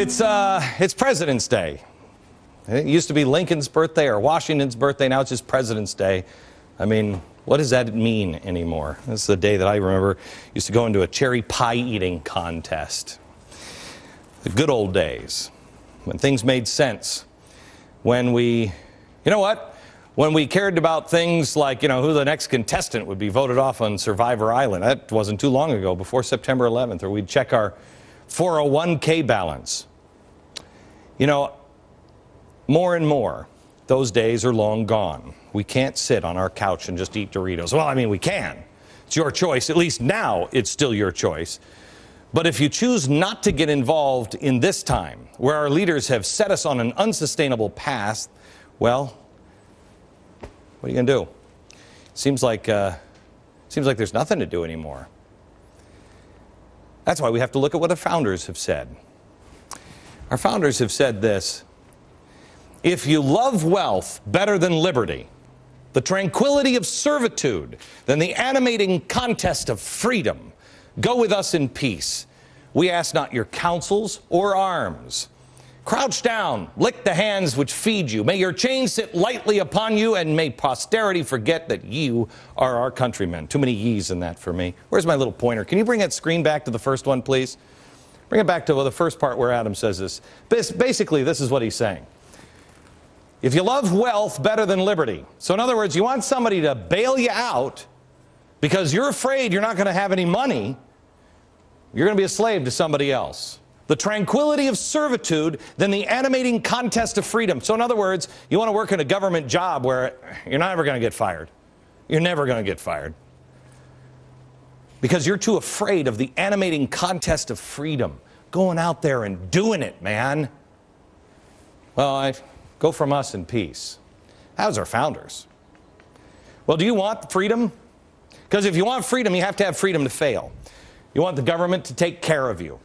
it's President's Day. It used to be Lincoln's birthday or Washington's birthday. Now it's just President's Day. I mean, what does that mean anymore? This is the day that I remember used to go into a cherry pie eating contest. The good old days when things made sense. When we, when we cared about things like, who the next contestant would be voted off on Survivor Island. That wasn't too long ago, before September 11th, or we'd check our 401k balance. More and more, those days are long gone. We can't sit on our couch and just eat Doritos. Well, I mean, we can. It's your choice. At least now, it's still your choice. But if you choose not to get involved in this time, where our leaders have set us on an unsustainable path, well, what are you going to do? Seems like there's nothing to do anymore. That's why we have to look at what the founders have said. Our founders have said this: if you love wealth better than liberty, the tranquility of servitude than the animating contest of freedom, go with us in peace. We ask not your counsels or arms. Crouch down, lick the hands which feed you. May your chains sit lightly upon you, and may posterity forget that you are our countrymen. Too many ye's in that for me. Where's my little pointer? Can you bring that screen back to the first one, please? Bring it back to the first part where Adam says this. Basically, this is what he's saying. If you love wealth better than liberty, so in other words, you want somebody to bail you out because you're afraid you're not going to have any money, you're going to be a slave to somebody else. The tranquility of servitude than the animating contest of freedom. So in other words, you want to work in a government job where you're never going to get fired. You're never going to get fired. Because you're too afraid of the animating contest of freedom. Going out there and doing it, man. Well, go from us in peace. That was our founders. Well, do you want freedom? Because if you want freedom, you have to have freedom to fail. You want the government to take care of you.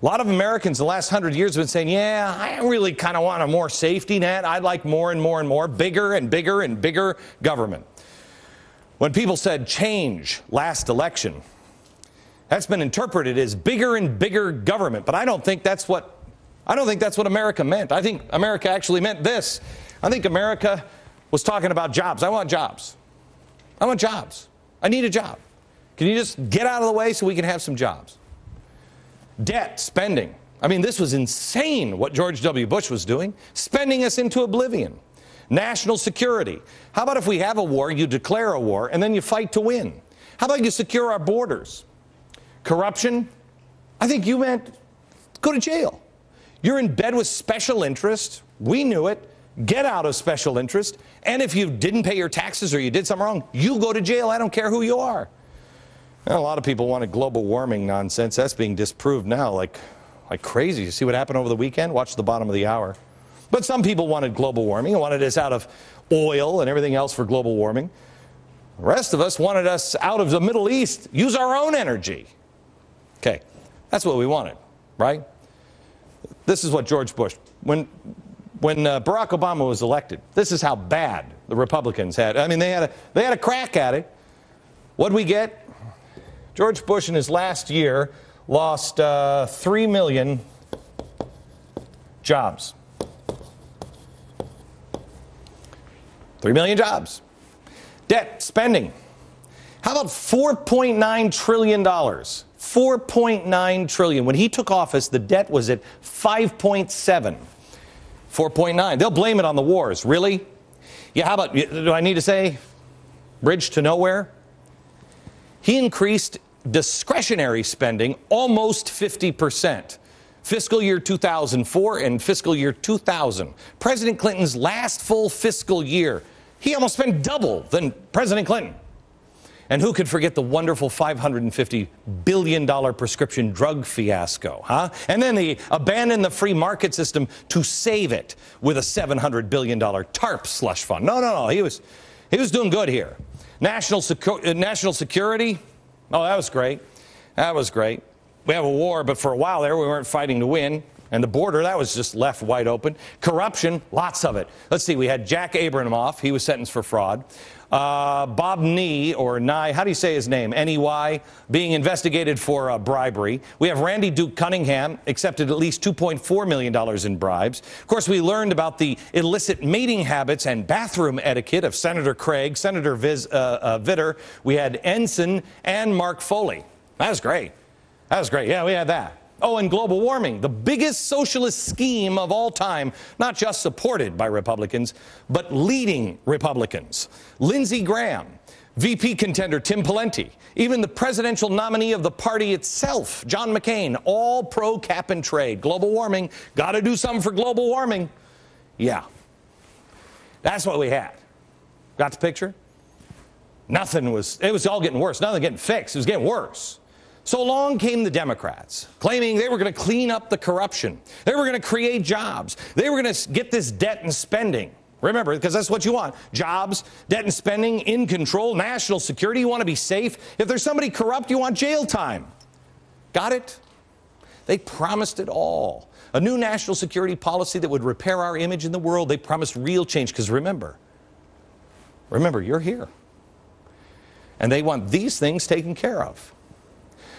A lot of Americans in the last 100 years have been saying, yeah, I really kind of want a more safety net. I'd like more and more and more, bigger and bigger and bigger government. When people said change last election, that's been interpreted as bigger and bigger government. But I don't think that's what America meant. I think America actually meant this. I think America was talking about jobs. I want jobs. I want jobs. I need a job. Can you just get out of the way so we can have some jobs? Debt, spending. I mean, this was insane what George W. Bush was doing, spending us into oblivion. National security. How about if we have a war, you declare a war, and then you fight to win? How about you secure our borders? Corruption? I think you meant go to jail. You're in bed with special interest. We knew it. Get out of special interest. And if you didn't pay your taxes or you did something wrong, you go to jail. I don't care who you are. Well, a lot of people wanted global warming nonsense. That's being disproved now like crazy. You see what happened over the weekend? Watch the bottom of the hour. But some people wanted global warming and wanted us out of oil and everything else for global warming. The rest of us wanted us out of the Middle East, use our own energy. Okay, that's what we wanted, right? This is what George Bush, when Barack Obama was elected, this is how bad the Republicans had. I mean, they had a crack at it. What did we get? George Bush in his last year lost 3 million jobs. 3 million jobs. Debt, spending. How about $4.9 trillion? $4.9 trillion. When he took office, the debt was at 5.7. 4.9. They'll blame it on the wars. Really? Yeah, how about, do I need to say, bridge to nowhere? He increased discretionary spending almost 50%. Fiscal year 2004 and fiscal year 2000. President Clinton's last full fiscal year, he almost spent double than President Clinton. And who could forget the wonderful $550 billion prescription drug fiasco, huh? And then they abandoned the free market system to save it with a $700 billion TARP slush fund. No, he was doing good here. National security, oh, that was great. That was great. We have a war, but for a while there, we weren't fighting to win. And the border, that was just left wide open. Corruption, lots of it. Let's see, we had Jack Abramoff. He was sentenced for fraud. Bob Nye, or Nye, how do you say his name? N-E-Y, being investigated for bribery. We have Randy Duke Cunningham, accepted at least $2.4 million in bribes. Of course, we learned about the illicit mating habits and bathroom etiquette of Senator Craig, Senator Vitter. We had Ensign and Mark Foley. That was great. That was great. Yeah, we had that. Oh, and global warming, the biggest socialist scheme of all time, not just supported by Republicans, but leading Republicans. Lindsey Graham, VP contender Tim Pawlenty, even the presidential nominee of the party itself, John McCain, all pro cap and trade. Global warming, got to do something for global warming. Yeah, that's what we had. Got the picture? It was all getting worse. Nothing getting fixed. It was getting worse. So along came the Democrats, claiming they were going to clean up the corruption. They were going to create jobs. They were going to get this debt and spending. Remember, because that's what you want. Jobs, debt and spending, in control, national security. You want to be safe. If there's somebody corrupt, you want jail time. Got it? They promised it all. A new national security policy that would repair our image in the world. They promised real change. Because remember, you're here. And they want these things taken care of.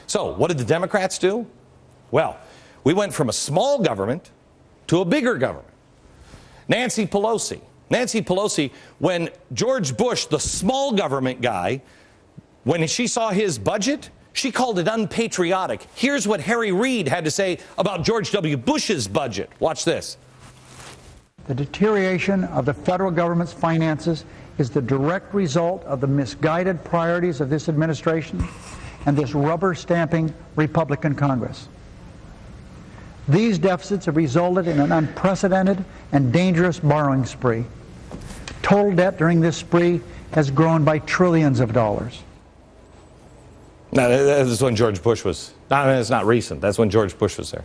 So what did the Democrats do? Well, we went from a small government to a bigger government. Nancy Pelosi, when George Bush, the small government guy, when she saw his budget, she called it unpatriotic. Here's what Harry Reid had to say about George W. Bush's budget. Watch this. The deterioration of the federal government's finances is the direct result of the misguided priorities of this administration and this rubber-stamping Republican Congress. These deficits have resulted in an unprecedented and dangerous borrowing spree. Total debt during this spree has grown by trillions of dollars. No, that's when George Bush was. It's not recent. That's when George Bush was there.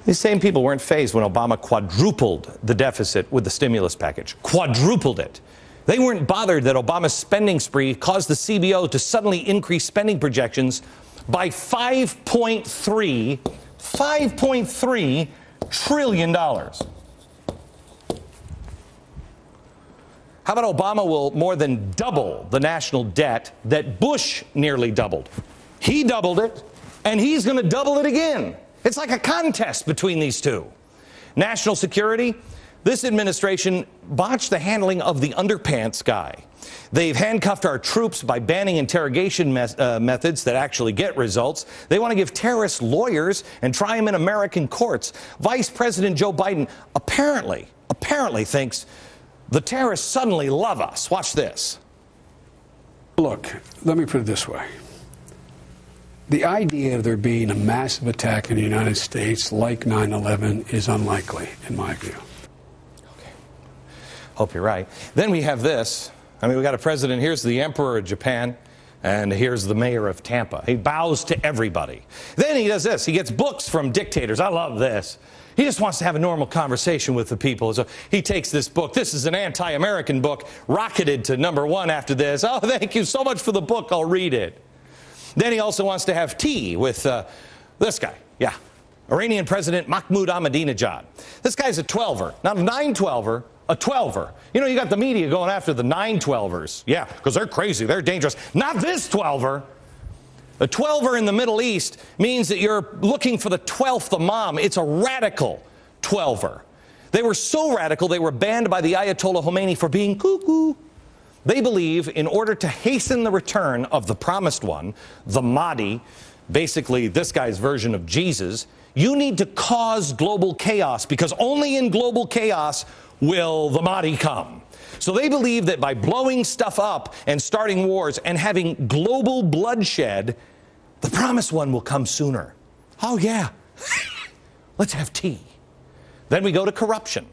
These same people weren't fazed when Obama quadrupled the deficit with the stimulus package. Quadrupled it. They weren't bothered that Obama's spending spree caused the CBO to suddenly increase spending projections by $5.3 trillion. How about Obama will more than double the national debt that Bush nearly doubled? He doubled it, and he's going to double it again. It's like a contest between these two. National security. This administration botched the handling of the underpants guy. They've handcuffed our troops by banning interrogation methods that actually get results. They want to give terrorists lawyers and try them in American courts. Vice President Joe Biden apparently thinks the terrorists suddenly love us. Watch this. Look, let me put it this way. The idea of there being a massive attack in the United States like 9/11 is unlikely, in my view. Hope you're right. Then we have this. We got a president. Here's the emperor of Japan, and here's the mayor of Tampa. He bows to everybody. Then he does this. He gets books from dictators. I love this. He just wants to have a normal conversation with the people. So he takes this book. This is an anti-American book, rocketed to #1 after this. Oh, thank you so much for the book. I'll read it. Then he also wants to have tea with this guy. Yeah, Iranian President Mahmoud Ahmadinejad. This guy's a 12er. Not a 912er. A 12er. You know, you got the media going after the 912ers. Yeah, because they're crazy. They're dangerous. Not this 12er. A 12er in the Middle East means that you're looking for the 12th Imam. It's a radical 12er. They were so radical, they were banned by the Ayatollah Khomeini for being cuckoo. They believe in order to hasten the return of the promised one, the Mahdi, basically this guy's version of Jesus, you need to cause global chaos, because only in global chaos will the Mahdi come. So they believe that by blowing stuff up and starting wars and having global bloodshed, the promised one will come sooner. Oh, yeah. Let's have tea. Then we go to corruption.